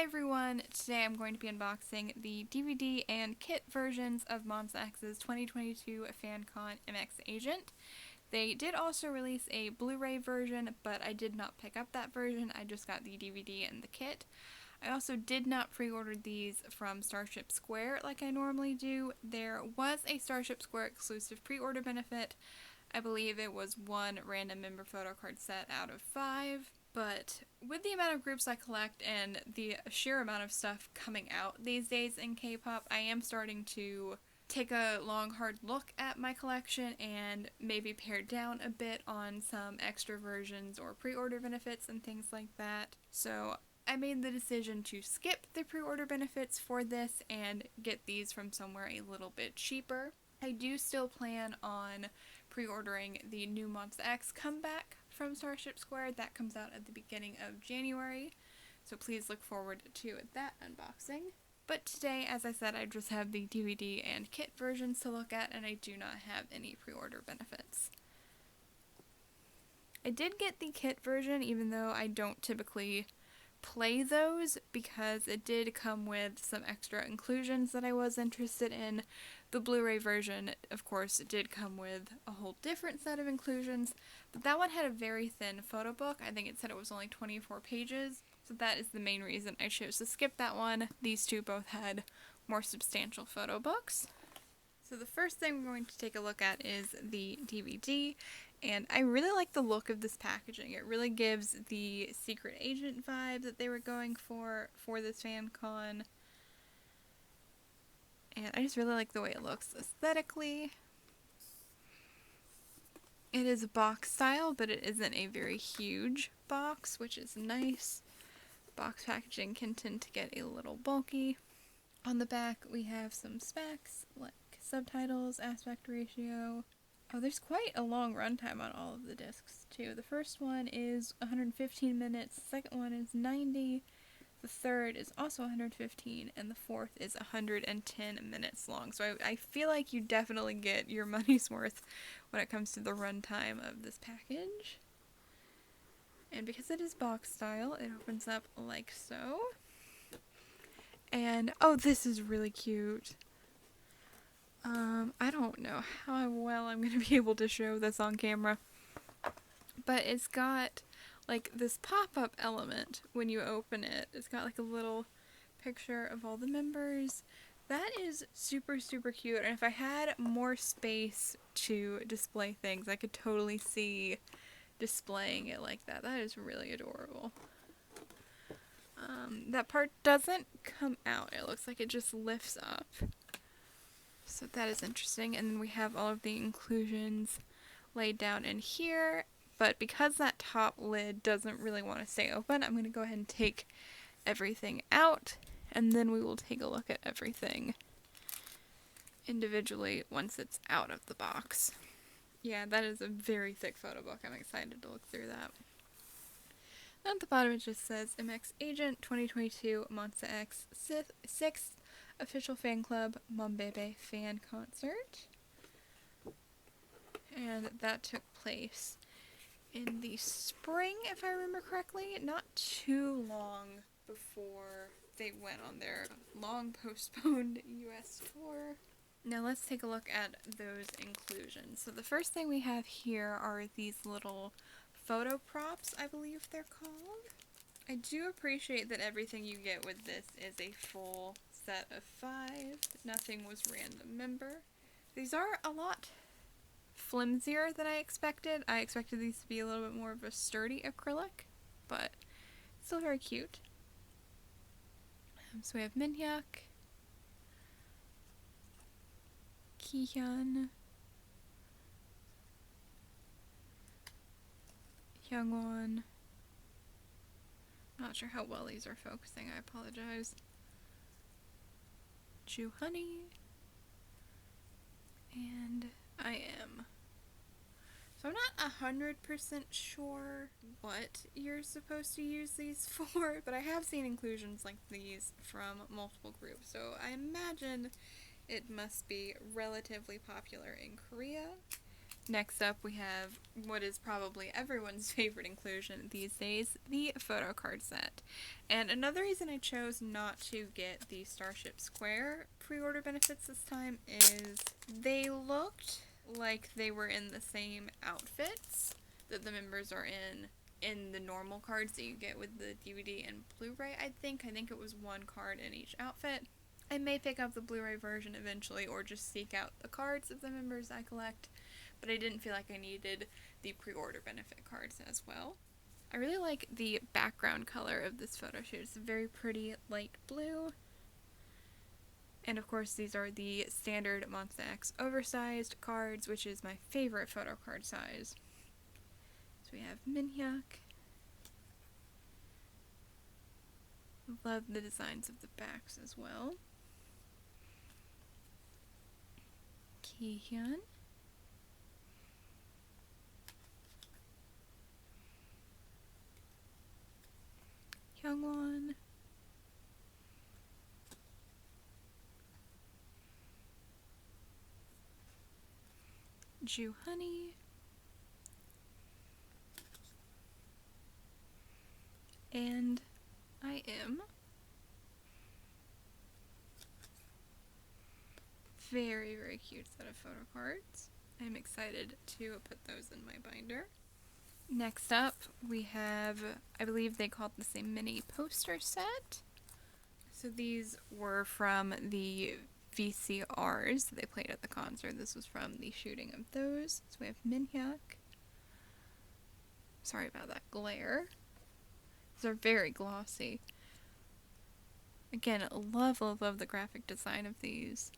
Hi everyone! Today I'm going to be unboxing the DVD and kit versions of MONSTA X's 2022 FanCon MX Agent. They did also release a Blu-ray version, but I did not pick up that version. I just got the DVD and the kit. I also did not pre-order these from Starship Square like I normally do. There was a Starship Square exclusive pre-order benefit. I believe it was one random member photo card set out of 5. But with the amount of groups I collect and the sheer amount of stuff coming out these days in K-pop, I am starting to take a long, hard look at my collection and maybe pare down a bit on some extra versions or pre-order benefits and things like that. So I made the decision to skip the pre-order benefits for this and get these from somewhere a little bit cheaper. I do still plan on pre-ordering the new MONSTA X comeback from Starship Square. That comes out at the beginning of January, so please look forward to that unboxing. But today, as I said, I just have the DVD and kit versions to look at, and I do not have any pre-order benefits. I did get the kit version, even though I don't typically play those, because it did come with some extra inclusions that I was interested in. The Blu-ray version, of course, did come with a whole different set of inclusions, but that one had a very thin photo book. I think it said it was only 24 pages, so that is the main reason I chose to skip that one. These two both had more substantial photo books. So the first thing we're going to take a look at is the DVD, and I really like the look of this packaging. It really gives the secret agent vibe that they were going for this FanCon. And I just really like the way it looks aesthetically. It is box style, but it isn't a very huge box, which is nice. Box packaging can tend to get a little bulky. On the back, we have some specs like subtitles, aspect ratio. Oh, there's quite a long runtime on all of the discs, too. The first one is 115 minutes, the second one is 90, the third is also 115, and the fourth is 110 minutes long. So I feel like you definitely get your money's worth when it comes to the runtime of this package. And because it is box style, it opens up like so. And, oh, this is really cute. I don't know how well I'm going to be able to show this on camera, but it's got like this pop-up element when you open it. It's got like a little picture of all the members. That is super, super cute, and if I had more space to display things, I could totally see displaying it like that. That is really adorable. That part doesn't come out. It looks like it just lifts up. So that is interesting. And then we have all of the inclusions laid down in here. But because that top lid doesn't really want to stay open, I'm going to go ahead and take everything out. And then we will take a look at everything individually once it's out of the box. Yeah, that is a very thick photo book. I'm excited to look through that. At the bottom it just says MX Agent 2022 MONSTA X 6th Official Fan Club Monbebe Fan Concert. And that took place in the spring, if I remember correctly, not too long before they went on their long postponed US tour. Now let's take a look at those inclusions. So the first thing we have here are these little photo props, I believe they're called. I do appreciate that everything you get with this is a full set of 5. Nothing was random member. These are a lot flimsier than I expected. I expected these to be a little bit more of a sturdy acrylic, but still very cute. So we have Minhyuk, Kihno, Hyungwon. Not sure how well these are focusing, I apologize. Ju Honey, and I am. So I'm not 100% sure what you're supposed to use these for, but I have seen inclusions like these from multiple groups, so I imagine it must be relatively popular in Korea. Next up, we have what is probably everyone's favorite inclusion these days, the photo card set. And another reason I chose not to get the Starship Square pre-order benefits this time is they looked like they were in the same outfits that the members are in the normal cards that you get with the DVD and Blu-ray, I think. I think it was one card in each outfit. I may pick up the Blu-ray version eventually or just seek out the cards of the members I collect, but I didn't feel like I needed the pre-order benefit cards as well. I really like the background color of this photo shoot. It's a very pretty light blue. And of course these are the standard MONSTA X oversized cards, which is my favorite photo card size. So we have Minhyuk. Love the designs of the backs as well. Kihyun. Hyungwon. Honey. And I am. Very, very cute set of photo cards. I'm excited to put those in my binder. Next up, we have, I believe they called this a mini poster set. So these were from the VCRs they played at the concert. This was from the shooting of those. So we have Minhyuk. Sorry about that glare. These are very glossy. Again, love, love, love the graphic design of these.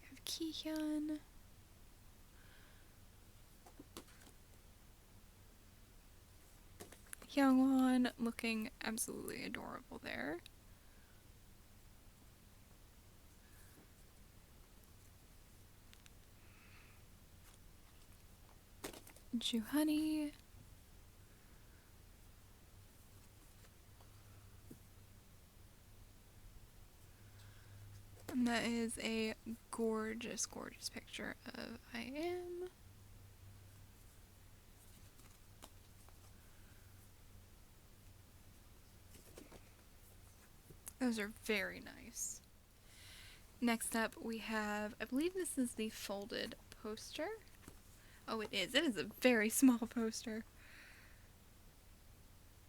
We have Kihyun. Hyungwon looking absolutely adorable there. Honey. And that is a gorgeous, gorgeous picture of I Am. Those are very nice. Next up we have, I believe this is the folded poster. Oh, it is. It is a very small poster.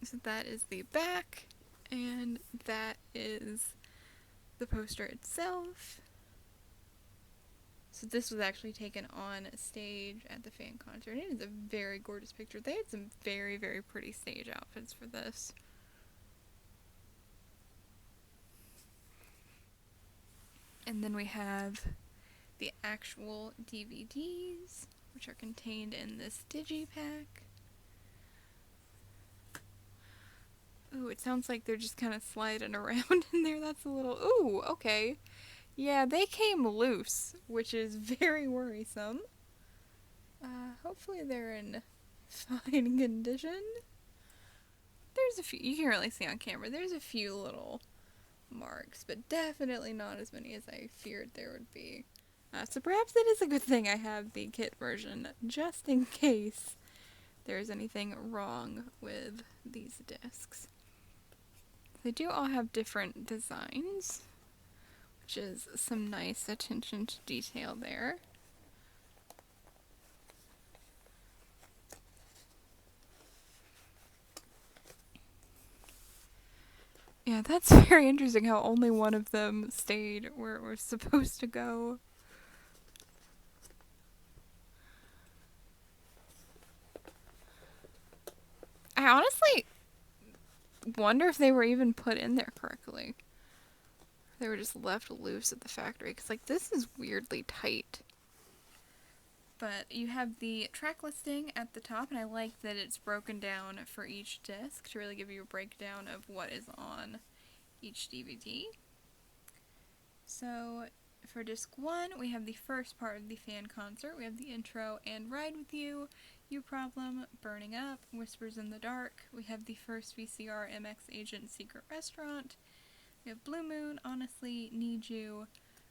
So that is the back, and that is the poster itself. So this was actually taken on stage at the fan concert. It is a very gorgeous picture. They had some very, very pretty stage outfits for this. And then we have the actual DVDs, which are contained in this digipack. Ooh, it sounds like they're just kind of sliding around in there. That's a little... Ooh, okay. Yeah, they came loose, which is very worrisome. Hopefully they're in fine condition. There's a few... You can't really see on camera. There's a few little marks, but definitely not as many as I feared there would be. So perhaps it is a good thing I have the kit version, just in case there's anything wrong with these discs. They do all have different designs, which is some nice attention to detail there. Yeah, that's very interesting how only one of them stayed where it was supposed to go. I honestly wonder if they were even put in there correctly. They were just left loose at the factory, because like this is weirdly tight. But you have the track listing at the top, and I like that it's broken down for each disc to really give you a breakdown of what is on each DVD. So for disc 1, we have the first part of the fan concert. We have the intro and Ride With You, You Problem, Burning Up, Whispers in the Dark. We have the first VCR MX Agent Secret Restaurant. We have Blue Moon, Honestly, Need You,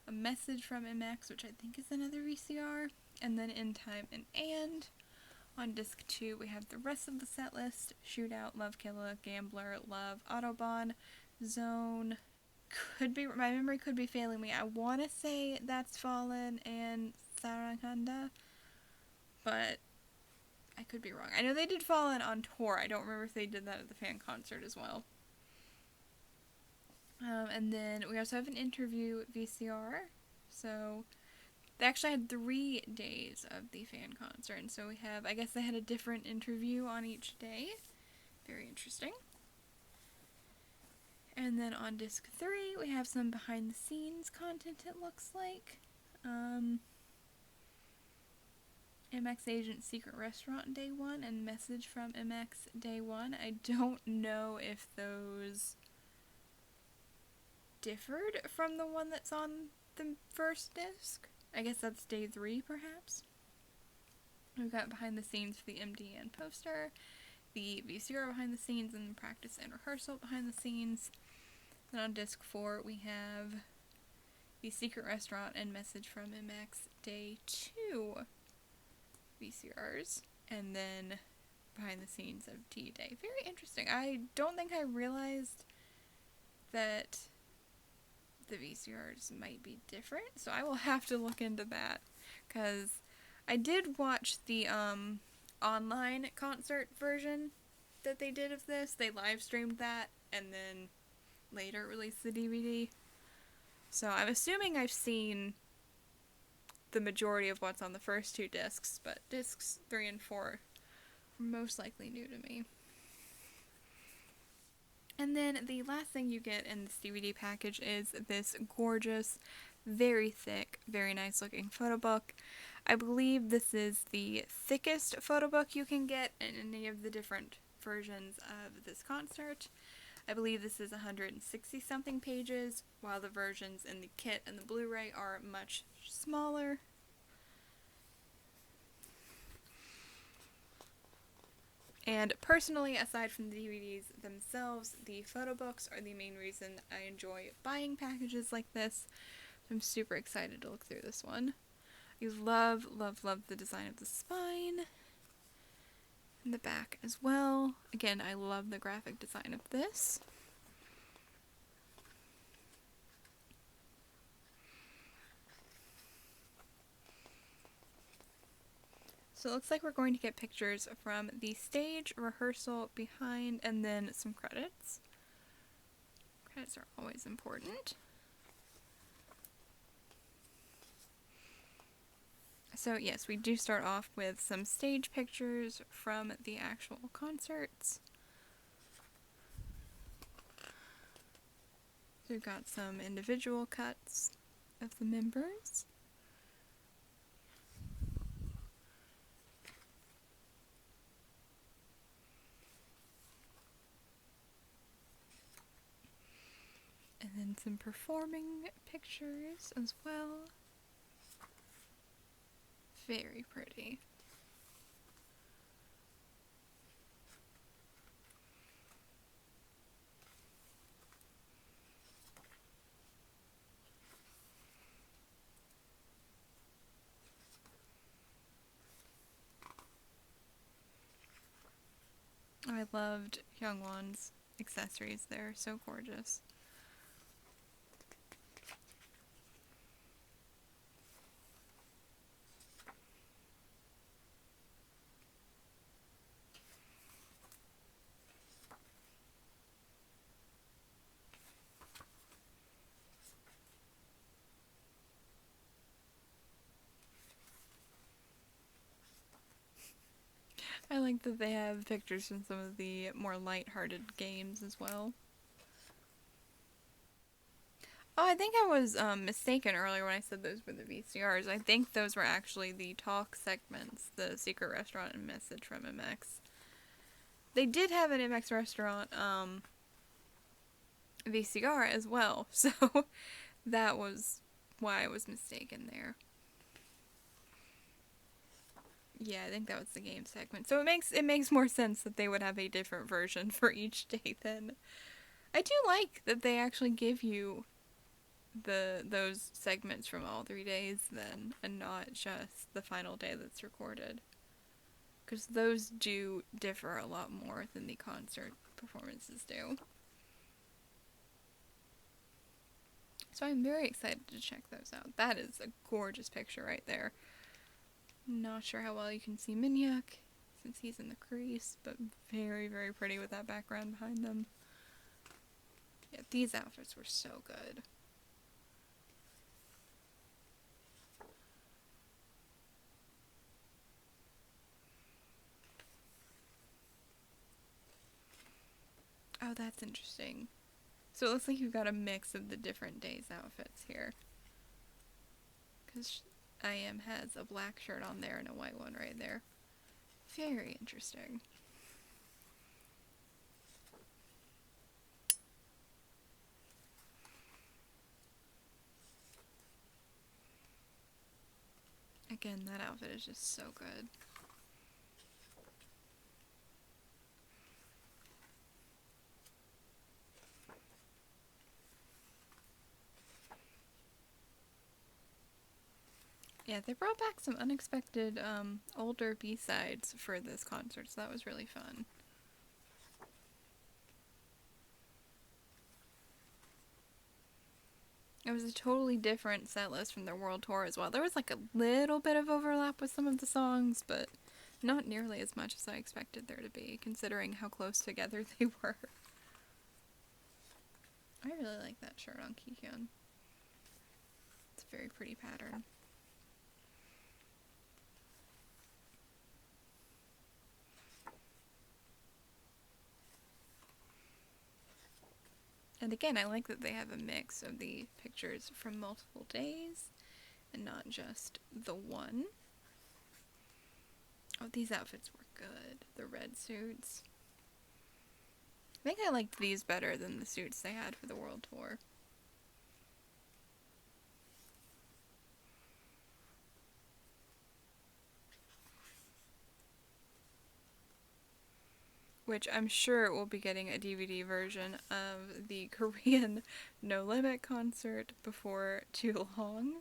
a message from MX, which I think is another VCR, and then In Time and. On disc 2, we have the rest of the set list: Shootout, Love Killa, Gambler, Love, Autobahn, Zone. My memory could be failing me. I want to say That's Fallen and Sarakanda, but I could be wrong. I know they did Fallen on tour. I don't remember if they did that at the fan concert as well. And then we also have an interview VCR. So they actually had 3 days of the fan concert, and so we have, I guess they had a different interview on each day. Very interesting. And then on disc 3, we have some behind the scenes content, it looks like. MX Agent Secret Restaurant Day 1 and Message from MX Day 1. I don't know if those differed from the one that's on the first disc. I guess that's Day 3, perhaps. We've got behind the scenes for the MDN poster, the VCR behind the scenes, and practice and rehearsal behind the scenes. Then on disc 4, we have the Secret Restaurant and Message from MX Day 2 VCRs, and then behind the scenes of T-Day. Very interesting. I don't think I realized that the VCRs might be different, so I will have to look into that, because I did watch the online concert version that they did of this. They live streamed that and then later released the DVD, so I'm assuming I've seen the majority of what's on the first 2 discs, but discs 3 and 4 are most likely new to me. And then the last thing you get in this DVD package is this gorgeous, very thick, very nice looking photo book. I believe this is the thickest photo book you can get in any of the different versions of this concert. I believe this is 160 something pages, while the versions in the kit and the Blu-ray are much smaller. And personally, aside from the DVDs themselves, the photo books are the main reason I enjoy buying packages like this. I'm super excited to look through this one. I love, love, love the design of the spine and the back as well. Again, I love the graphic design of this. So it looks like we're going to get pictures from the stage, rehearsal, behind, and then some credits. Credits are always important. So yes, we do start off with some stage pictures from the actual concerts. So we've got some individual cuts of the members. And then some performing pictures as well. Very pretty. I loved Youngwon's accessories. They're so gorgeous. I like that they have pictures from some of the more light-hearted games as well. Oh, I think I was mistaken earlier when I said those were the VCRs. I think those were actually the talk segments, the Secret Restaurant and Message from MX. They did have an MX Restaurant VCR as well, so that was why I was mistaken there. Yeah, I think that was the game segment. So it makes more sense that they would have a different version for each day then. I do like that they actually give you those segments from all 3 days then, and not just the final day that's recorded. Because those do differ a lot more than the concert performances do. So I'm very excited to check those out. That is a gorgeous picture right there. Not sure how well you can see Minhyuk since he's in the crease, but very, very pretty with that background behind them. Yeah, these outfits were so good. Oh, that's interesting. So it looks like you've got a mix of the different days' outfits here. Because IM has a black shirt on there and a white one right there. Very interesting. Again, that outfit is just so good. Yeah, they brought back some unexpected older B-sides for this concert, so that was really fun. It was a totally different set list from their world tour as well. There was like a little bit of overlap with some of the songs, but not nearly as much as I expected there to be, considering how close together they were. I really like that shirt on Kihno. It's a very pretty pattern. And again, I like that they have a mix of the pictures from multiple days and not just the one. Oh, these outfits were good. The red suits. I think I liked these better than the suits they had for the world tour. Which I'm sure we'll be getting a DVD version of the Korean No Limit concert before too long.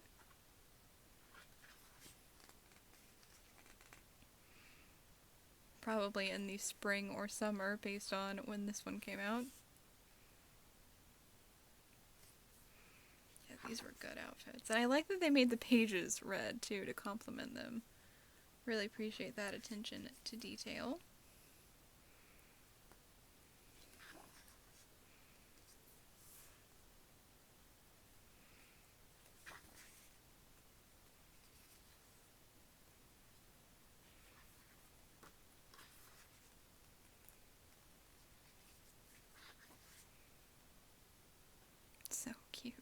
Probably in the spring or summer based on when this one came out. Yeah, these were good outfits. And I like that they made the pages red too to complement them. Really appreciate that attention to detail. So cute.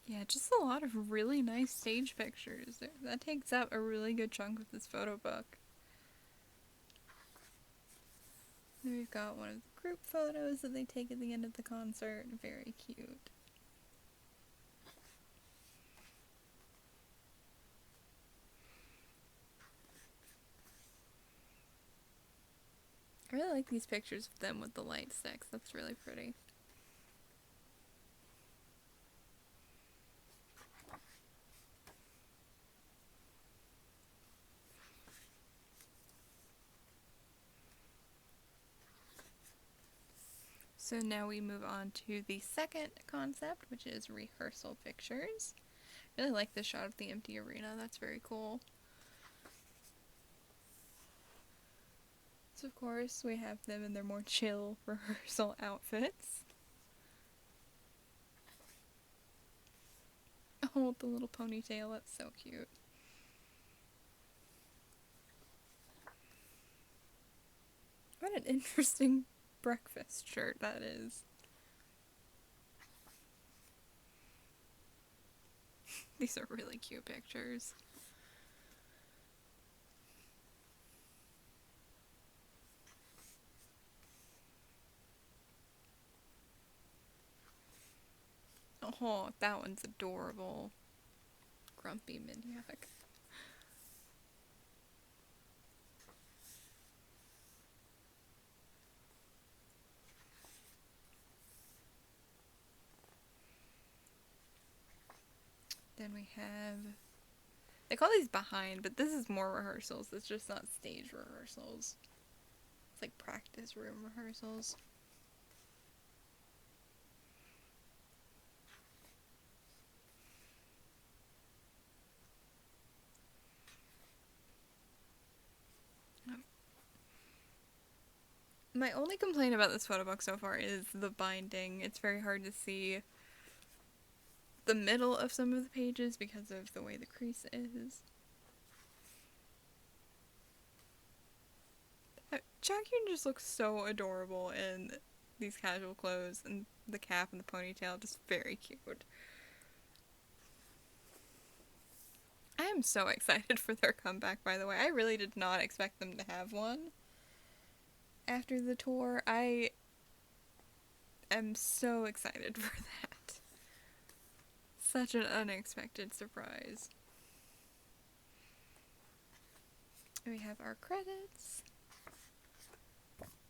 Yeah, just a lot of really nice stage pictures. That takes up a really good chunk of this photo book. Then we've got one of the group photos that they take at the end of the concert. Very cute. I really like these pictures of them with the light sticks. That's really pretty. So now we move on to the second concept, which is rehearsal pictures. I really like this shot of the empty arena. That's very cool. So of course we have them in their more chill rehearsal outfits. Oh, with the little ponytail. That's so cute. What an interesting breakfast shirt that is. These are really cute pictures. Oh, that one's adorable. Grumpy Miniac. Then we have, they call these behind, but this is more rehearsals. It's just not stage rehearsals. It's like practice room rehearsals. My only complaint about this photo book so far is the binding. It's very hard to see the middle of some of the pages because of the way the crease is. Jackie just looks so adorable in these casual clothes, and the cap and the ponytail, just very cute. I am so excited for their comeback, by the way. I really did not expect them to have one after the tour. I am so excited for that. Such an unexpected surprise. We have our credits.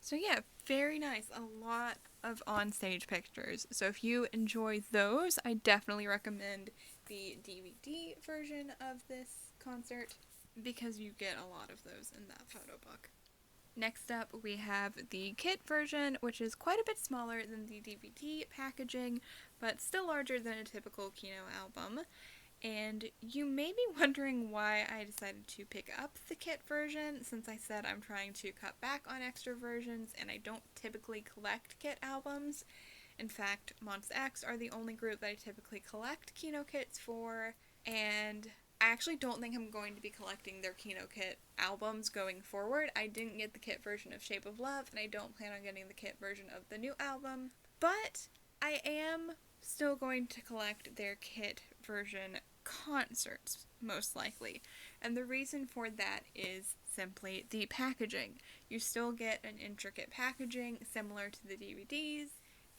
So yeah, very nice. A lot of on-stage pictures. So if you enjoy those, I definitely recommend the DVD version of this concert because you get a lot of those in that photo book. Next up, we have the kit version, which is quite a bit smaller than the DVD packaging, but still larger than a typical Kihno album. And you may be wondering why I decided to pick up the kit version, since I said I'm trying to cut back on extra versions and I don't typically collect kit albums. In fact, MONSTA X are the only group that I typically collect Kihno kits for, and I actually don't think I'm going to be collecting their Kihno kit albums going forward. I didn't get the kit version of Shape of Love, and I don't plan on getting the kit version of the new album, but I am still going to collect their kit version concerts, most likely. And the reason for that is simply the packaging. You still get an intricate packaging similar to the DVDs,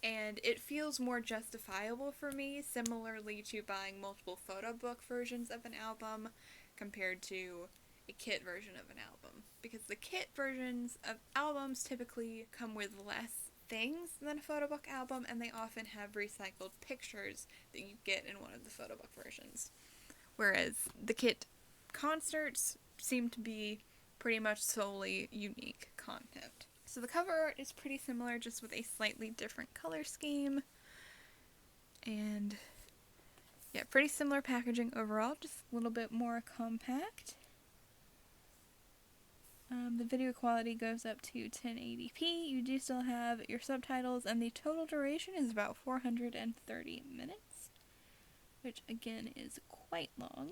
and it feels more justifiable for me, similarly to buying multiple photo book versions of an album compared to a kit version of an album. Because the kit versions of albums typically come with less things than a photo book album, and they often have recycled pictures that you get in one of the photo book versions. Whereas the kit concerts seem to be pretty much solely unique content. So the cover art is pretty similar, just with a slightly different color scheme. And yeah, pretty similar packaging overall, just a little bit more compact. The video quality goes up to 1080p. You do still have your subtitles, and the total duration is about 430 minutes, which again is quite long.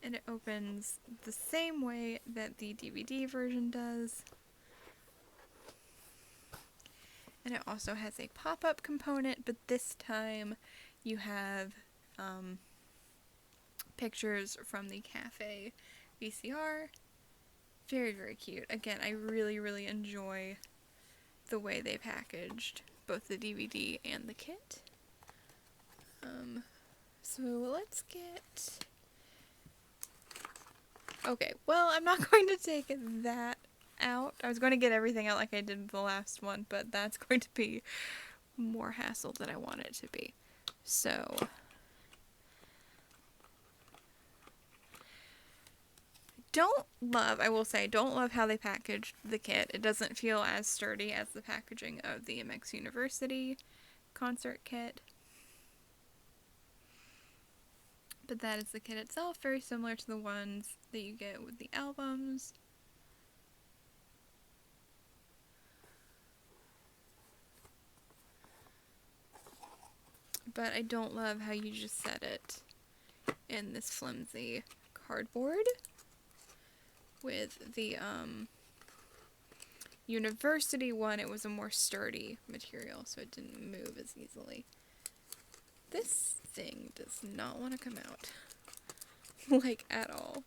And it opens the same way that the DVD version does. And it also has a pop-up component, but this time you have pictures from the cafe VCR. Very, very cute. Again, I really, really enjoy the way they packaged both the DVD and the kit. So let's get... Okay, well, I'm not going to take that out. I was going to get everything out like I did with the last one, but that's going to be more hassle than I want it to be. So... I will say, don't love how they packaged the kit. It doesn't feel as sturdy as the packaging of the MX University concert kit. But that is the kit itself, very similar to the ones that you get with the albums. But I don't love how you just set it in this flimsy cardboard. With the University one, it was a more sturdy material, so it didn't move as easily. This thing does not want to come out. Like, at all.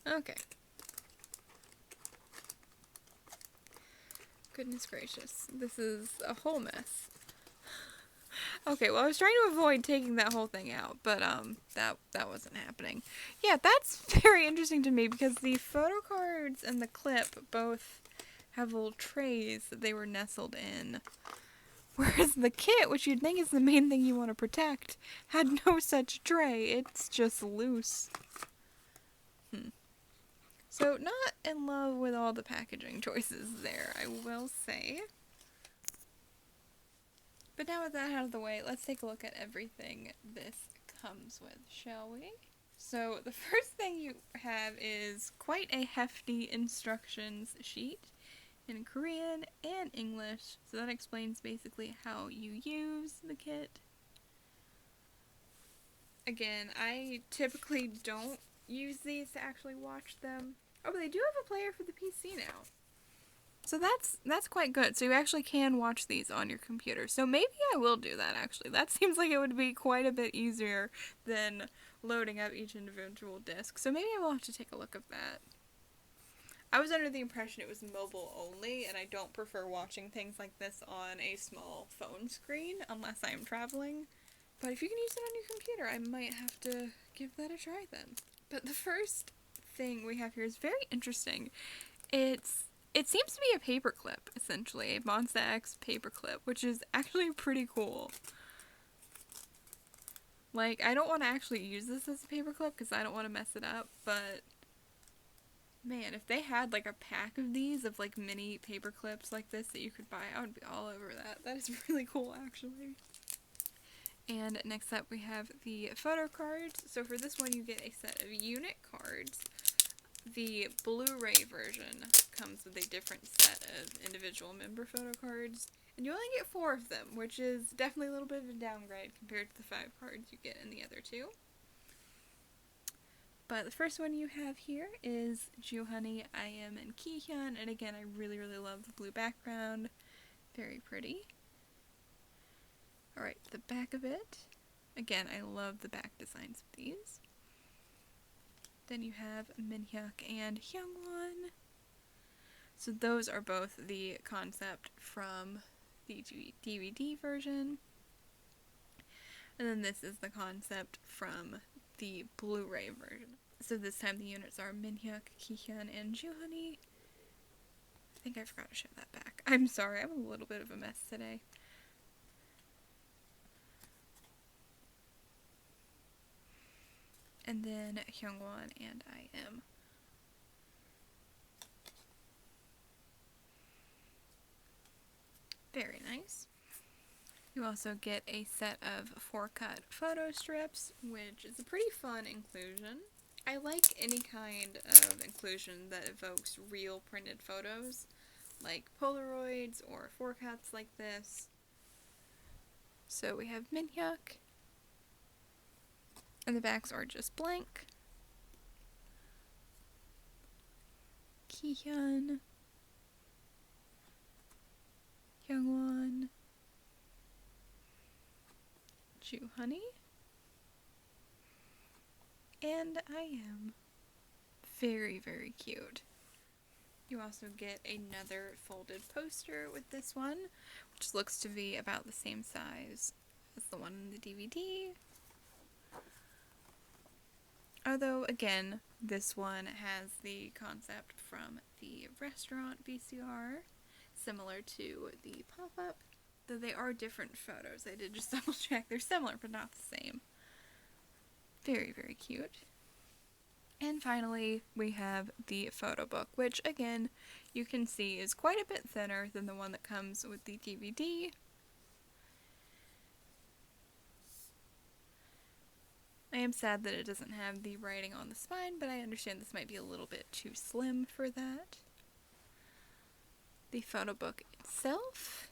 Okay. Goodness gracious. This is a whole mess. Okay, well, I was trying to avoid taking that whole thing out, but that wasn't happening. Yeah, that's very interesting to me because the photo cards and the clip both have little trays that they were nestled in. Whereas the kit, which you'd think is the main thing you want to protect, had no such tray. It's just loose. So, not in love with all the packaging choices there, I will say. But now with that out of the way, let's take a look at everything this comes with, shall we? So the first thing you have is quite a hefty instructions sheet in Korean and English. So that explains basically how you use the kit. Again, I typically don't use these to actually watch them. Oh, but they do have a player for the PC now. So that's quite good. So you actually can watch these on your computer. So maybe I will do that, actually. That seems like it would be quite a bit easier than loading up each individual disc. So maybe I will have to take a look at that. I was under the impression it was mobile only, and I don't prefer watching things like this on a small phone screen unless I am traveling. But if you can use it on your computer, I might have to give that a try then. But the first thing we have here is very interesting. It seems to be a paperclip, essentially, a MONSTA X paperclip, which is actually pretty cool. Like, I don't want to actually use this as a paperclip because I don't want to mess it up, but man, if they had like a pack of these, of like mini paperclips like this that you could buy, I would be all over that. That is really cool, actually. And next up we have the photo cards. So for this one you get a set of unit cards. The Blu-ray version comes with a different set of individual member photo cards, and you only get 4 of them, which is definitely a little bit of a downgrade compared to the 5 cards you get in the other 2. But the first one you have here is Juhani, I Am, and Kihno, and again, I really, really love the blue background. Very pretty. Alright, the back of it. Again, I love the back designs of these. Then you have Minhyuk and Hyungwon. So those are both the concept from the DVD version. And then this is the concept from the Blu-ray version. So this time the units are Minhyuk, Kihno, and Juhani. I think I forgot to show that back. I'm sorry, I'm a little bit of a mess today. And then Hyungwon and I Am. Very nice. You also get a set of 4-cut photo strips, which is a pretty fun inclusion. I like any kind of inclusion that evokes real printed photos, like Polaroids or 4-cuts like this. So we have Minhyuk, and the backs are just blank. Kihno, Hyungwon, Juhani, and I Am. Very, very cute. You also get another folded poster with this one, which looks to be about the same size as the one in the DVD. Although, again, this one has the concept from the restaurant VCR, similar to the pop-up, though they are different photos. I did just double check. They're similar, but not the same. Very, very cute. And finally, we have the photo book, which, again, you can see is quite a bit thinner than the one that comes with the DVD. I am sad that it doesn't have the writing on the spine, but I understand this might be a little bit too slim for that. The photo book itself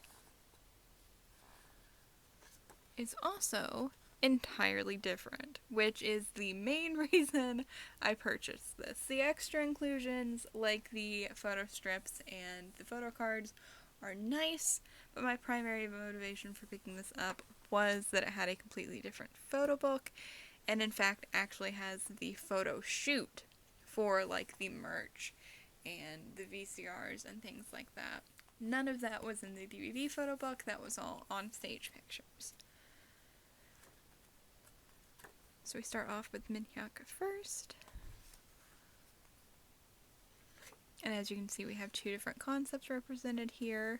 is also entirely different, which is the main reason I purchased this. The extra inclusions, like the photo strips and the photo cards, are nice, but my primary motivation for picking this up was that it had a completely different photo book, and in fact actually has the photo shoot for like the merch and the VCRs and things like that. None of that was in the DVD photo book, that was all on stage pictures. So we start off with Minhyuk first. And as you can see, we have two different concepts represented here.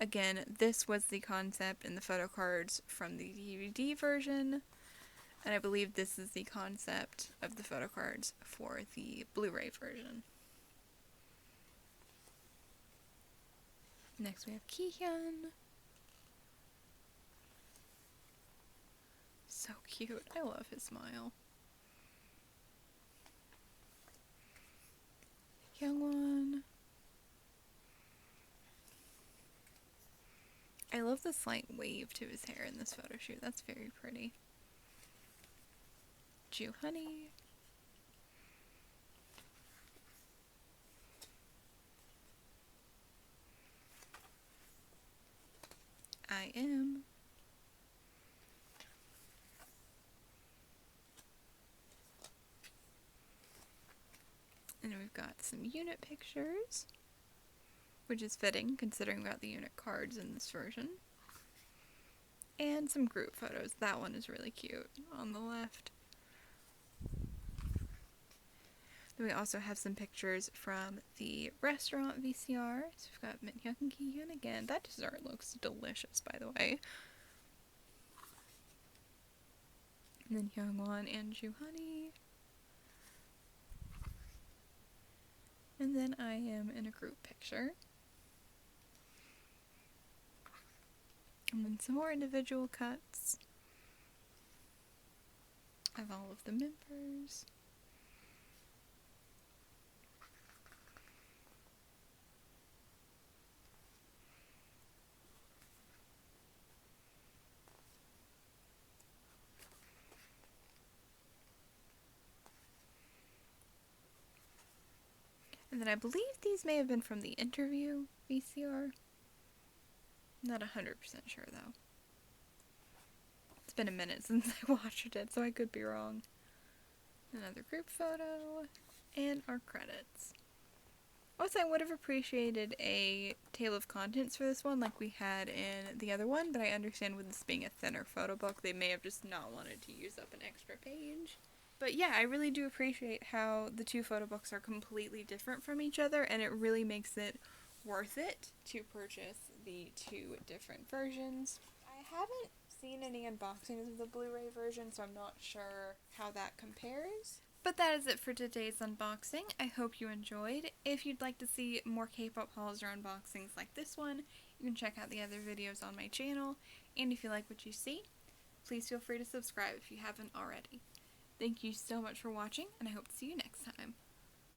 Again, this was the concept in the photo cards from the DVD version, and I believe this is the concept of the photo cards for the Blu-ray version. Next we have Kihyun. So cute. I love his smile. Youngwon. I love the slight wave to his hair in this photo shoot. That's very pretty. Ju Honey. I Am. And we've got some unit pictures, which is fitting considering we got the unit cards in this version. And some group photos. That one is really cute on the left. Then we also have some pictures from the restaurant VCR. So we've got Minhyuk and Kihyun again. That dessert looks delicious, by the way. And then Hyungwon and Ju Honey. And then I am in a group picture. And then some more individual cuts of all of the members. And then I believe these may have been from the interview VCR. Not 100% sure though. It's been a minute since I watched it, so I could be wrong. Another group photo, and our credits. Also, I would have appreciated a table of contents for this one like we had in the other one, but I understand with this being a thinner photo book, they may have just not wanted to use up an extra page. But yeah, I really do appreciate how the two photo books are completely different from each other, and it really makes it worth it to purchase the two different versions. I haven't seen any unboxings of the Blu-ray version, so I'm not sure how that compares. But that is it for today's unboxing. I hope you enjoyed. If you'd like to see more K-pop hauls or unboxings like this one, you can check out the other videos on my channel. And if you like what you see, please feel free to subscribe if you haven't already. Thank you so much for watching, and I hope to see you next time.